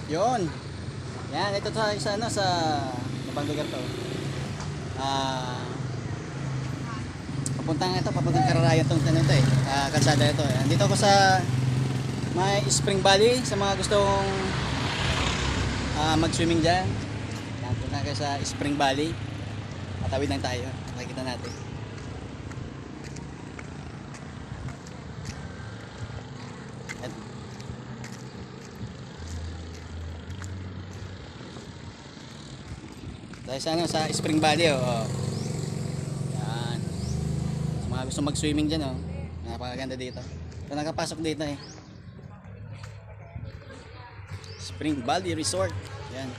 Yun. Yan, ito sa ano sa ibang lugar to. Ah, papuntang Kararayan tong tanong to eh. Kalsada ito. Yan. Dito ako sa may Spring Valley sa mga gustong mag-swimming diyan. Yan, punta kayo sa Spring Valley. Tatawid lang tayo. Makikita natin. Dahil sa ano sa Spring Valley oh. Yan. Sa mga gusto mag-swimming diyan oh. Napakaganda dito. Ito nakapasok dito eh. Spring Valley Resort. Yan.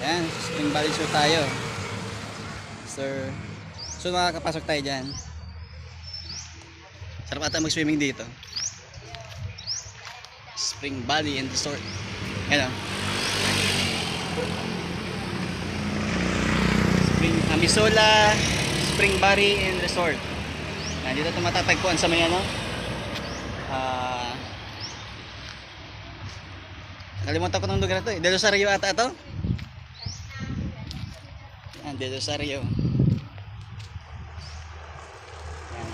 Yan, Spring Valley Resort tayo. Sir. So makakapasok tayo diyan. Sarap ata mag-swimming dito. Spring Valley and Resort. Yan oh. Amisola Spring Valley and Resort. Yan, dito ito matatagpuan sa may ano. Kalimutan ko ng lugar ito eh. Del Rosario ata ito. Yan, Del Rosario. Yan.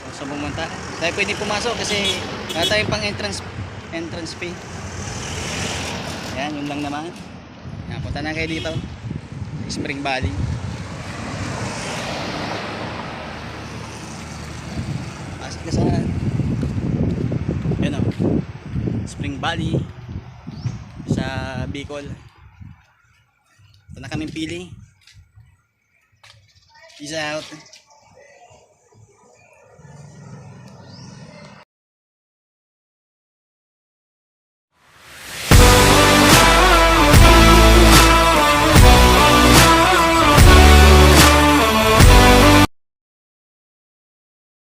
Kung saan pumunta. Tayo pwede pumasok kasi wala tayong pang entrance fee. Yan, yun lang naman. Yan, punta na kayo dito. Spring Valley. Pasok ka sa yun o Spring Valley sa Bicol. Ito na kaming pili. Peace out.